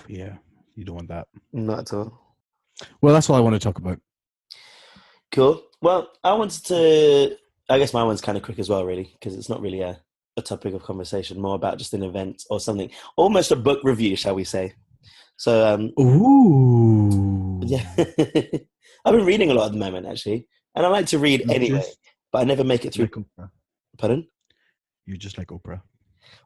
Speaker 2: Yeah. You don't want that.
Speaker 1: Not at all.
Speaker 2: Well, that's all I want to talk about.
Speaker 1: Cool. Well, I guess my one's kind of quick as well, really, because it's not really a topic of conversation, more about just an event or something. Almost a book review, shall we say. So,
Speaker 2: ooh.
Speaker 1: Yeah. I've been reading a lot at the moment, actually. And I like to read anyway, but I never make it through.
Speaker 2: Like Oprah.
Speaker 1: Pardon?
Speaker 2: You're just like Oprah.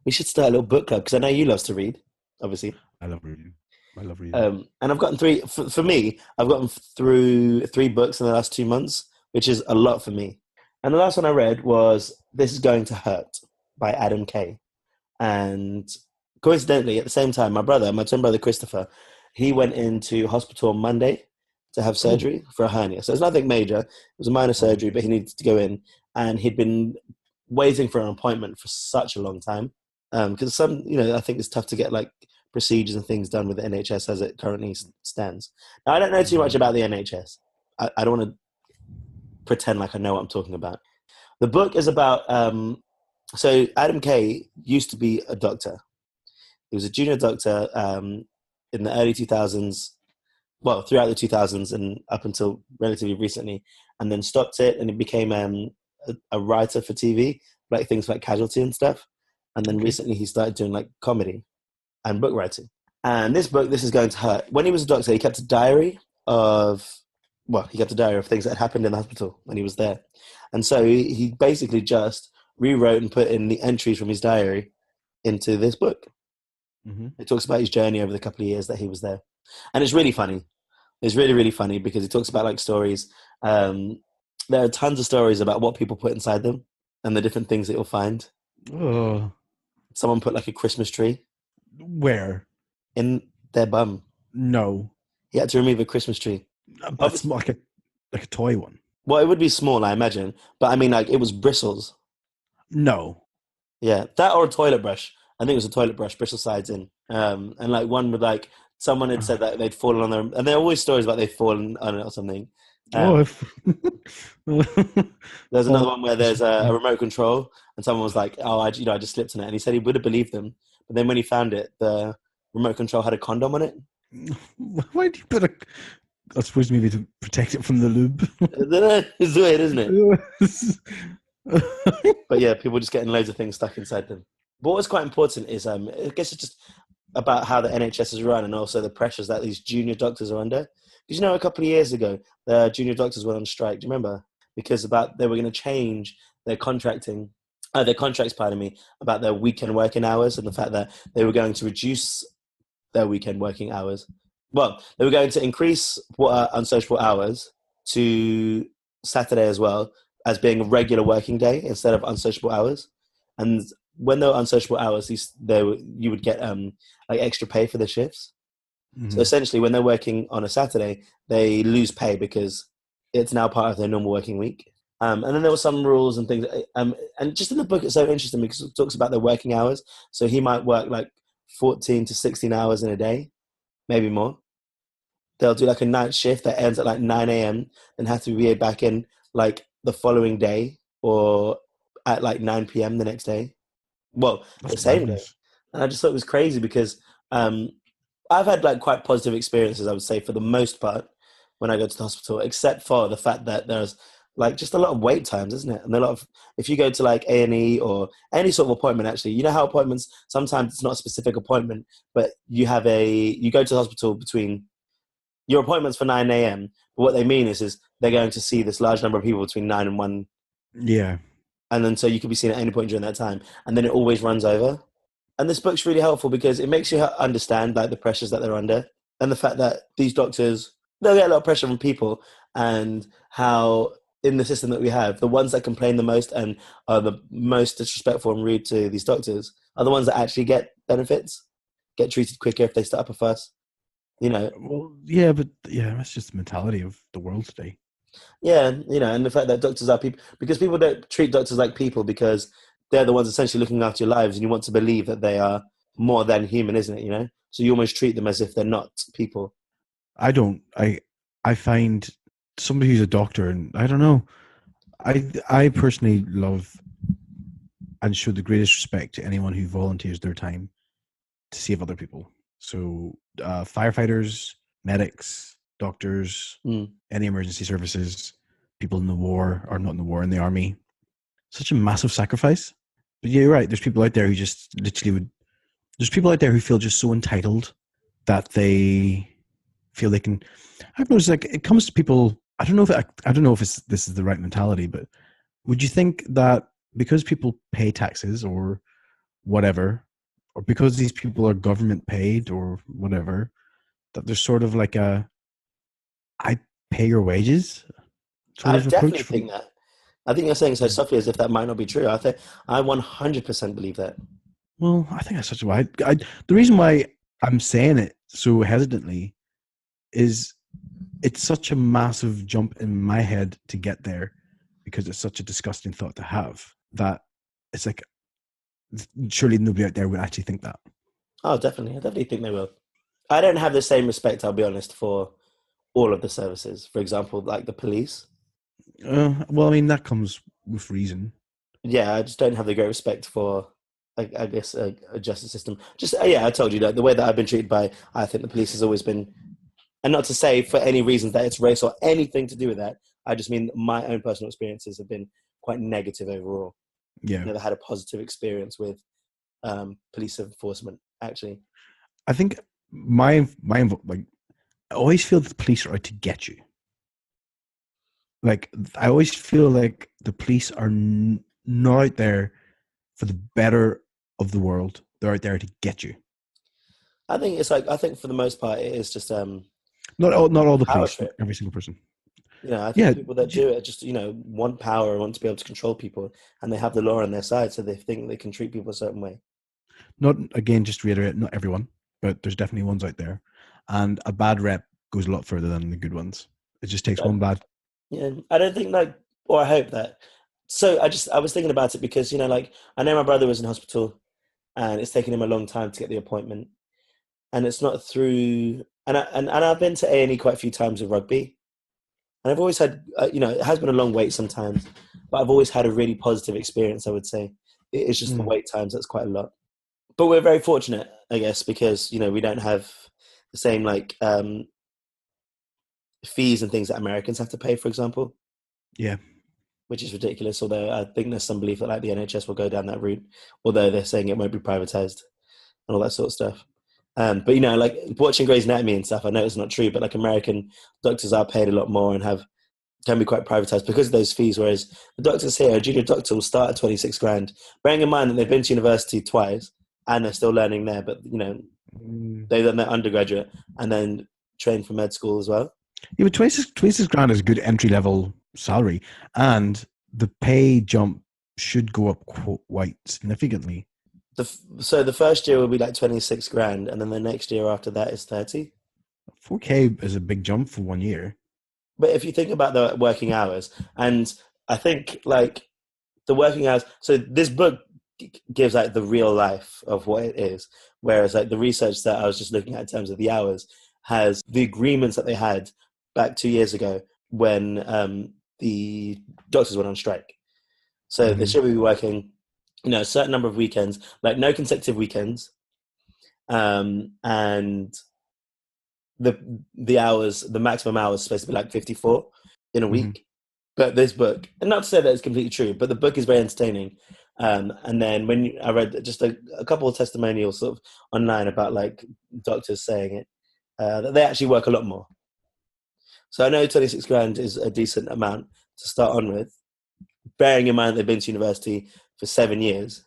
Speaker 1: We should start a little book club, because I know you love to read, obviously.
Speaker 2: I love reading.
Speaker 1: And I've gotten for me, I've gotten through 3 books in the last 2 months, which is a lot for me. And the last one I read was This Is Going to Hurt by Adam Kay. And coincidentally, at the same time, my twin brother Christopher, he went into hospital on Monday to have surgery for a hernia. So it's nothing major. It was a minor surgery, but he needed to go in. And he'd been waiting for an appointment for such a long time. Because I think it's tough to get like procedures and things done with the NHS as it currently stands. Now, I don't know too much about the NHS. I don't want to pretend like I know what I'm talking about. The book is about, so Adam Kay used to be a doctor. He was a junior doctor in the early 2000s, well, throughout the 2000s and up until relatively recently, and then stopped it and he became a writer for TV, like things like Casualty and stuff. And then recently he started doing like comedy and book writing. And this book, This Is Going to Hurt, when he was a doctor, he kept a diary of things that had happened in the hospital when he was there. And so he basically just rewrote and put in the entries from his diary into this book. Mm-hmm. It talks about his journey over the couple of years that he was there. And it's really funny. It's really, really funny because he talks about like stories. There are tons of stories about what people put inside them and the different things that you'll find.
Speaker 2: Oh.
Speaker 1: Someone put like a Christmas tree.
Speaker 2: Where?
Speaker 1: In their bum.
Speaker 2: No.
Speaker 1: He had to remove a Christmas tree.
Speaker 2: That's like a toy one.
Speaker 1: Well, it would be small, I imagine. But I mean, like, it was bristles.
Speaker 2: No.
Speaker 1: Yeah, that or a toilet brush. I think it was a toilet brush, bristle sides in. And like one with like, someone had said that they'd fallen on their, and there are always stories about they've fallen on it or something. There's another one where there's a remote control and someone was like, oh, I just slipped on it. And he said he would have believed them. But then when he found it, the remote control had a condom on it.
Speaker 2: Why do you put that's supposed to maybe to protect it from the lube.
Speaker 1: It's weird, isn't it? But yeah, people just getting loads of things stuck inside them. But what's quite important is, I guess it's just about how the NHS is run and also the pressures that these junior doctors are under. Because, a couple of years ago, the junior doctors went on strike. Do you remember? Because they were going to change their contracts, about their weekend working hours and the fact that they were going to reduce their weekend working hours. Well, they were going to increase unsociable hours to Saturday as well as being a regular working day instead of unsociable hours. And when there were unsociable hours, you would get like extra pay for the shifts. Mm-hmm. So essentially, when they're working on a Saturday, they lose pay because it's now part of their normal working week. And then there were some rules and things. And just in the book, it's so interesting because it talks about their working hours. So he might work like 14 to 16 hours in a day, maybe more. They'll do like a night shift that ends at like 9 a.m. and have to be back in like the following day or at like 9 p.m. the next day. Well, the same day. And I just thought it was crazy because I've had like quite positive experiences, I would say, for the most part when I go to the hospital, except for the fact that there's like just a lot of wait times, isn't it? And a lot of, if you go to like A&E or any sort of appointment, actually, you know how appointments, sometimes it's not a specific appointment, but you go to the hospital between, your appointment's for 9 a.m. But what they mean is they're going to see this large number of people between 9 and 1.
Speaker 2: Yeah.
Speaker 1: And then so you could be seen at any point during that time. And then it always runs over. And this book's really helpful because it makes you understand like the pressures that they're under and the fact that these doctors, they'll get a lot of pressure from people, and how in the system that we have, the ones that complain the most and are the most disrespectful and rude to these doctors are the ones that actually get benefits, get treated quicker if they start up a fuss. You know,
Speaker 2: Well, yeah, but yeah, that's just the mentality of the world today.
Speaker 1: yeah, and the fact that doctors are people, because people don't treat doctors like people because they're the ones essentially looking after your lives, and you want to believe that they are more than human, isn't it? So you almost treat them as if they're not people.
Speaker 2: I don't. I find somebody who's a doctor, and I don't know. I personally love and show the greatest respect to anyone who volunteers their time to save other people. So firefighters, medics, doctors,
Speaker 1: Mm.
Speaker 2: any emergency services, people in the war or not in the war, in the army. Such a massive sacrifice. But yeah, you're right. There's people out there who just literally would. There's people out there who feel just so entitled that they feel they can. I've noticed like it comes to people. I don't know if I don't know if this is the right mentality, but would you think that because people pay taxes or whatever, or because these people are government paid or whatever, that there's sort of like a I pay your wages sort
Speaker 1: I
Speaker 2: of approach
Speaker 1: definitely
Speaker 2: from.
Speaker 1: think that. I think you're saying so softly as if that might not be true. I 100% believe that.
Speaker 2: Well, I think that's such a the reason why I'm saying it so hesitantly is it's such a massive jump in my head to get there because it's such a disgusting thought to have that it's like surely nobody out there would actually think that.
Speaker 1: Oh, definitely. I definitely think they will. I don't have the same respect, I'll be honest, for all of the services. For example, like the police.
Speaker 2: Well, I mean that comes with reason.
Speaker 1: Yeah, I just don't have the great respect for, I guess, a justice system. Just yeah, I told you that the way that I've been treated by, I think the police has always been, and not to say for any reasons that it's race or anything to do with that. I just mean my own personal experiences have been quite negative overall.
Speaker 2: Yeah,
Speaker 1: Never had a positive experience with police enforcement. Actually,
Speaker 2: I think like I always feel that the police are out to get you. Like I always feel like the police are not out there for the better of the world. They're out there to get you.
Speaker 1: I think it's like, I think for the most part it is just
Speaker 2: Not all the
Speaker 1: power
Speaker 2: police, not
Speaker 1: trip.
Speaker 2: every single person.
Speaker 1: I think
Speaker 2: Yeah,
Speaker 1: the people that do it just, want power and want to be able to control people, and they have the law on their side, so they think they can treat people a certain way.
Speaker 2: not again. Just to reiterate, not everyone, but there's definitely ones out there, and a bad rep goes a lot further than the good ones. It just takes
Speaker 1: But
Speaker 2: one bad.
Speaker 1: yeah, I don't think like, or I hope that. So I was thinking about it because like I know my brother was in hospital, and it's taken him a long time to get the appointment, and it's not through. And I've been to A&E quite a few times with rugby, and I've always had, it has been a long wait sometimes, but I've always had a really positive experience. I would say it's just the
Speaker 2: Mm,
Speaker 1: wait times that's quite a lot. But we're very fortunate, I guess, because we don't have the same like fees and things that Americans have to pay, for example,
Speaker 2: yeah,
Speaker 1: which is ridiculous. Although I think there's some belief that like the NHS will go down that route, although they're saying it won't be privatized and all that sort of stuff. But like watching Grey's Anatomy and stuff, I know it's not true, but like American doctors are paid a lot more and can be quite privatized because of those fees. Whereas the doctors here, a junior doctor will start at 26 grand, bearing in mind that they've been to university twice and they're still learning there. But
Speaker 2: mm.
Speaker 1: they've done their undergraduate and then train for med school as well.
Speaker 2: Yeah. But 26 grand is a good entry level salary, and the pay jump should go up quite significantly.
Speaker 1: So the first year will be like 26 grand, and then the next year after that is 30.
Speaker 2: 4K is a big jump for 1 year.
Speaker 1: But if you think about the working hours, and I think like the working hours, so this book gives like the real life of what it is, whereas like the research that I was just looking at in terms of the hours has the agreements that they had back 2 years ago when the doctors went on strike. So they
Speaker 2: Mm-hmm.
Speaker 1: should be working, a certain number of weekends, like no consecutive weekends, and the hours, the maximum hours, is supposed to be like 54 in a
Speaker 2: Mm-hmm.
Speaker 1: week. But this book, and not to say that it's completely true, but the book is very entertaining. And then I read just a couple of testimonials sort of online about like doctors saying it, that they actually work a lot more. So I know 26 grand is a decent amount to start on with, bearing in mind they've been to university for 7 years.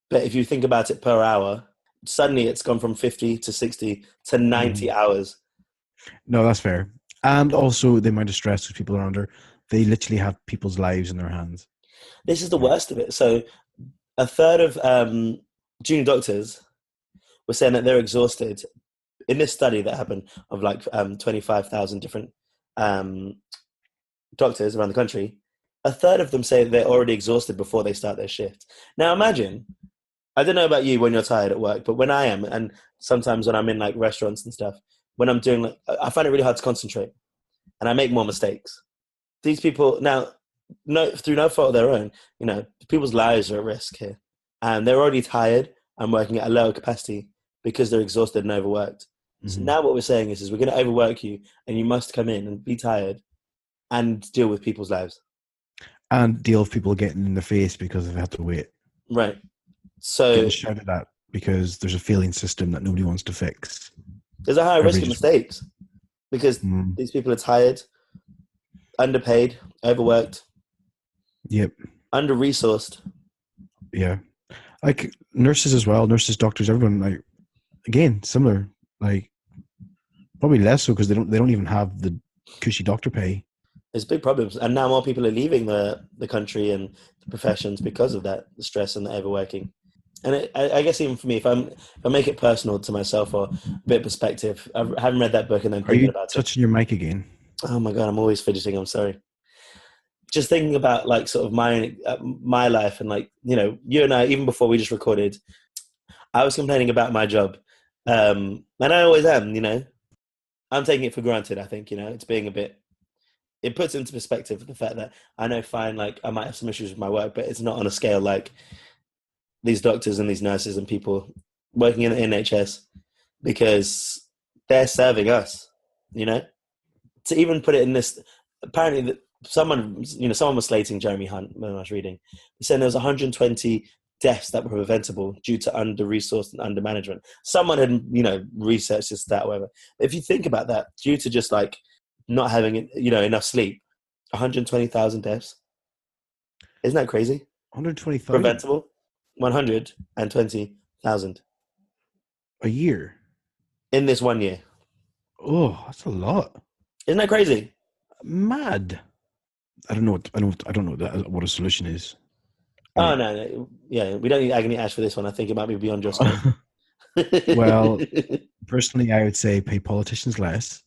Speaker 1: But if you think about it per hour, suddenly it's gone from 50 to 60 to 90 hours.
Speaker 2: No, that's fair. And also the amount of stress that people are under. They literally have people's lives in their hands.
Speaker 1: This is the
Speaker 2: Like,
Speaker 1: worst of it. So a third of junior doctors were saying that they're exhausted. In this study that happened of like 25,000 different doctors around the country, a third of them say they're already exhausted before they start their shift. Now imagine, I don't know about you when you're tired at work, but when I am, and sometimes when I'm in like restaurants and stuff, when I'm doing, like, I find it really hard to concentrate, and I make more mistakes. These people now, no, through no fault of their own, people's lives are at risk here, and they're already tired and working at a lower capacity because they're exhausted and overworked. So now what we're saying is we're going to overwork you, and you must come in and be tired and deal with people's lives.
Speaker 2: and deal with people getting in the face because they've had to wait.
Speaker 1: Right. So
Speaker 2: Getting shouted at because there's a failing system that nobody wants to fix.
Speaker 1: there's a higher risk of mistakes because these people are tired, underpaid, overworked,
Speaker 2: Yep.
Speaker 1: under-resourced.
Speaker 2: Yeah. Like nurses as well, nurses, doctors, everyone, like, again, similar. Like, probably less so because they don't even have the cushy doctor pay.
Speaker 1: There's big problems, and now more people are leaving the country and the professions because of that, the stress and the overworking. And I guess even for me, if I make it personal to myself or a bit of perspective, I haven't read that book and then
Speaker 2: Are
Speaker 1: thinking
Speaker 2: you
Speaker 1: about it.
Speaker 2: touching your mic again?
Speaker 1: Oh my God, I'm always fidgeting. I'm sorry. Just thinking about like sort of my life and like, you and I, even before we just recorded, I was complaining about my job. And I always am, I'm taking it for granted. I think, it's being a bit, it puts into perspective the fact that I know fine, like I might have some issues with my work, but it's not on a scale like these doctors and these nurses and people working in the NHS, because they're serving us, to even put it in this, apparently that someone was slating Jeremy Hunt when I was reading, saying there was 120 deaths that were preventable due to under-resourced and under-management. Someone had, researched this, that, whatever. If you think about that, due to just like not having, enough sleep, 120,000 deaths. Isn't that crazy?
Speaker 2: 120,000?
Speaker 1: Preventable? 120,000.
Speaker 2: A year?
Speaker 1: In this 1 year.
Speaker 2: Oh, that's a lot.
Speaker 1: Isn't that crazy?
Speaker 2: Mad. I don't know what a solution is.
Speaker 1: Oh, no. Yeah, we don't need agony ash for this one. I think it might be beyond your scope.
Speaker 2: Well, personally, I would say pay politicians less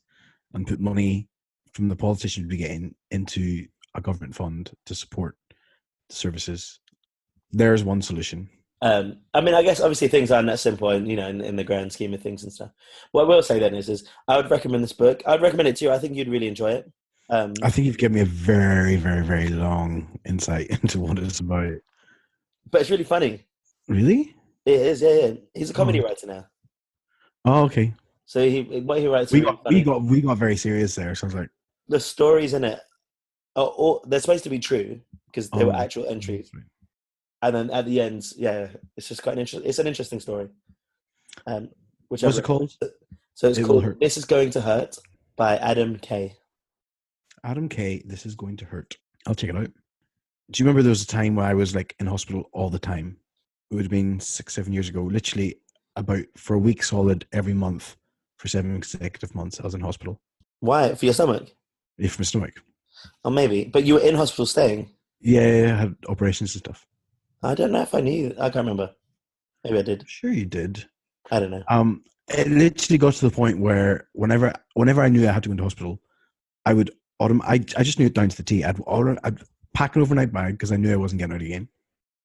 Speaker 2: and put money from the politicians we getting into a government fund to support the services. There's one solution.
Speaker 1: I guess obviously things aren't that simple, and in the grand scheme of things and stuff. What I will say then is I would recommend this book. I'd recommend it to you. I think you'd really enjoy it.
Speaker 2: I think you've given me a very, very, very long insight into what it's about.
Speaker 1: But it's really funny.
Speaker 2: Really?
Speaker 1: It is, yeah. He's a comedy writer now.
Speaker 2: Oh, okay.
Speaker 1: So what he writes.
Speaker 2: We got very serious there. So I was like,
Speaker 1: the stories in it they're supposed to be true because they were actual entries.
Speaker 2: Right.
Speaker 1: And then at the end, yeah, it's just quite it's an interesting story.
Speaker 2: What's it called?
Speaker 1: So it's called This Is Going to Hurt by Adam K.
Speaker 2: Adam K. This Is Going to Hurt. I'll check it out. Do you remember there was a time where I was like in hospital all the time? It would have been 6-7 years ago. Literally for a week solid every month for 7 consecutive months. I was in hospital.
Speaker 1: Why? For your stomach?
Speaker 2: Yeah, for my stomach.
Speaker 1: Oh, maybe. But you were in hospital staying?
Speaker 2: Yeah, I had operations and stuff.
Speaker 1: I don't know if I knew. I can't remember. Maybe I did.
Speaker 2: I'm sure you did.
Speaker 1: I don't know.
Speaker 2: It literally got to the point where whenever I knew I had to go into hospital, I would I just knew it down to the T. I'd pack an overnight bag because I knew I wasn't getting out again,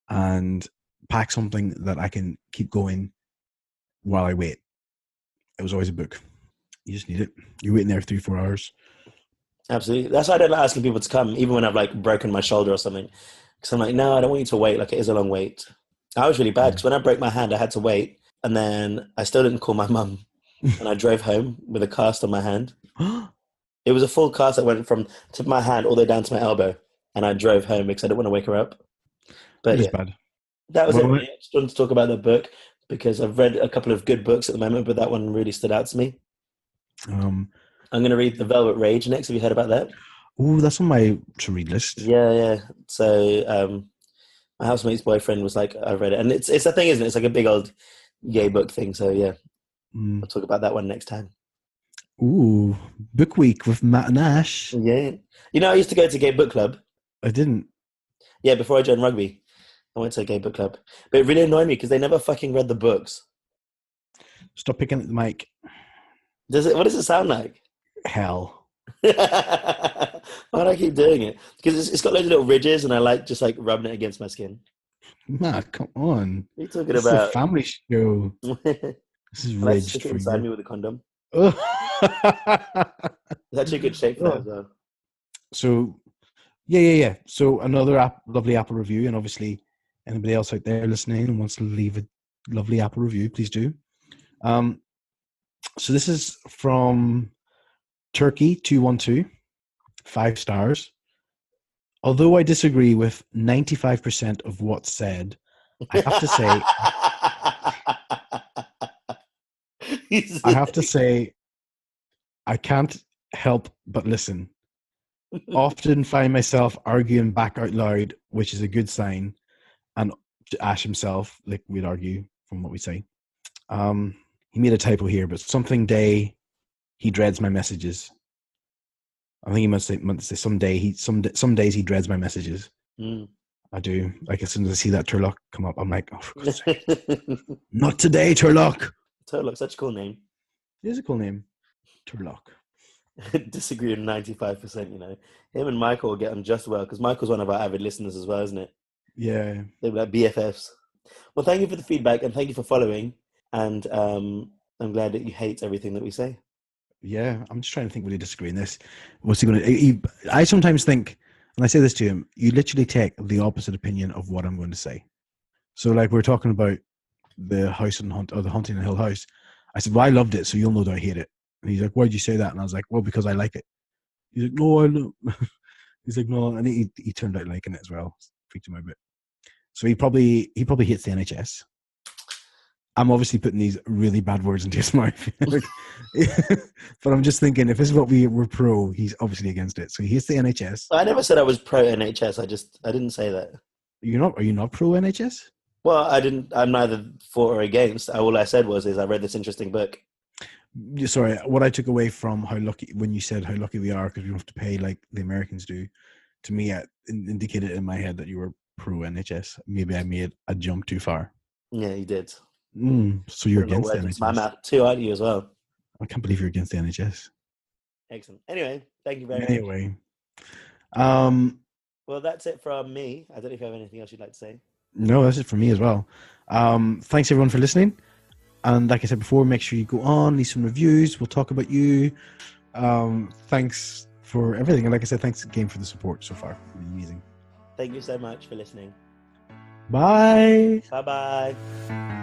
Speaker 2: and pack something that I can keep going while I wait. It was always a book. You just need it. You're waiting there 3-4 hours.
Speaker 1: Absolutely. That's why I don't like asking people to come, even when I've like broken my shoulder or something. Because I'm like, no, I don't want you to wait. Like, it is a long wait. I was really bad because when I broke my hand, I had to wait. And then I still didn't call my mum. And I drove home with a cast on my hand. It was a full cast that went from the tip of my hand all the way down to my elbow. and I drove home because I didn't want to wake her up.
Speaker 2: That
Speaker 1: But
Speaker 2: is
Speaker 1: yeah,
Speaker 2: bad.
Speaker 1: that was it.
Speaker 2: Well,
Speaker 1: Really. I just wanted to talk about the book because I've read a couple of good books at the moment, but that one really stood out to me.
Speaker 2: um,
Speaker 1: I'm going to read The Velvet Rage next. Have you heard about that?
Speaker 2: oh, that's on my to read list.
Speaker 1: Yeah, yeah. So my housemate's boyfriend was like, I read it, and it's a thing, isn't it? It's like a big old gay book thing. So yeah,
Speaker 2: Mm.
Speaker 1: I'll talk about that one next time.
Speaker 2: Ooh, book week with Matt and Ash.
Speaker 1: Yeah, I used to go to gay book club.
Speaker 2: I didn't.
Speaker 1: Yeah, before I joined rugby, I went to a gay book club, but it really annoyed me because they never fucking read the books.
Speaker 2: Stop picking at the mic.
Speaker 1: Does it? What does it sound like?
Speaker 2: Hell.
Speaker 1: Why do I keep doing it? Because it's got loads of little ridges, and I like just like rubbing it against my skin.
Speaker 2: Matt, come on.
Speaker 1: What are you talking
Speaker 2: This is a
Speaker 1: about?
Speaker 2: family show.
Speaker 1: I
Speaker 2: This is
Speaker 1: like to
Speaker 2: ridged
Speaker 1: stick it
Speaker 2: for
Speaker 1: inside
Speaker 2: you.
Speaker 1: me with a condom.
Speaker 2: Oh.
Speaker 1: It's actually a good shape for that as well.
Speaker 2: So, yeah. So another lovely Apple review, and obviously anybody else out there listening and wants to leave a lovely Apple review, please do. So this is from Turkey 212, 5 stars. Although I disagree with 95% of what's said, I have to say, I can't help but listen. Often find myself arguing back out loud, which is a good sign. And Ash himself, like we'd argue from what we say. He made a typo here, but something day he dreads my messages. I think he must say some days he dreads my messages.
Speaker 1: Mm.
Speaker 2: I do. Like as soon as I see that Turlock come up, I'm like, oh, for God's sake. Not today, Turlock.
Speaker 1: Turlock, such a cool name.
Speaker 2: It is a cool name. Turlock.
Speaker 1: Disagree with 95%, Him and Michael will get on just well, because Michael's one of our avid listeners as well, isn't it?
Speaker 2: Yeah.
Speaker 1: They were like BFFs. Well, thank you for the feedback, and thank you for following, and I'm glad that you hate everything that we say.
Speaker 2: Yeah, I'm just trying to think, will he disagree in this? What's he going to... I sometimes think, and I say this to him, you literally take the opposite opinion of what I'm going to say. So like we're talking about the house and hunt, or the Haunting in Hill House. I said, well, I loved it, so you'll know that I hate it. And he's like, why did you say that? And I was like, well, because I like it. He's like, no, I don't. He's like, no, and he turned out liking it as well. Freaked him out a bit. So he probably hates the NHS. I'm obviously putting these really bad words into his mouth. But I'm just thinking, if this is what we're pro, he's obviously against it. So he hates the NHS.
Speaker 1: I never said I was pro NHS. I didn't say that.
Speaker 2: Are you not pro NHS?
Speaker 1: Well, I'm neither for or against. All I said was I read this interesting book.
Speaker 2: Sorry, what I took away from when you said how lucky we are because we don't have to pay like the Americans do, to me, it indicated in my head that you were pro NHS. Maybe I made a jump too far.
Speaker 1: Yeah, you did.
Speaker 2: So you're against the NHS.
Speaker 1: My mouth too, aren't you, as well?
Speaker 2: I can't believe you're against the NHS.
Speaker 1: Excellent. Anyway, thank you very much.
Speaker 2: Anyway.
Speaker 1: Well, that's it from me. I don't know if you have anything else you'd like to say.
Speaker 2: No, that's it from me as well. Thanks everyone for listening. And like I said before, make sure you go on, leave some reviews. We'll talk about you. Thanks for everything. And like I said, thanks again for the support so far. Really amazing.
Speaker 1: Thank you so much for listening.
Speaker 2: Bye.
Speaker 1: Bye-bye.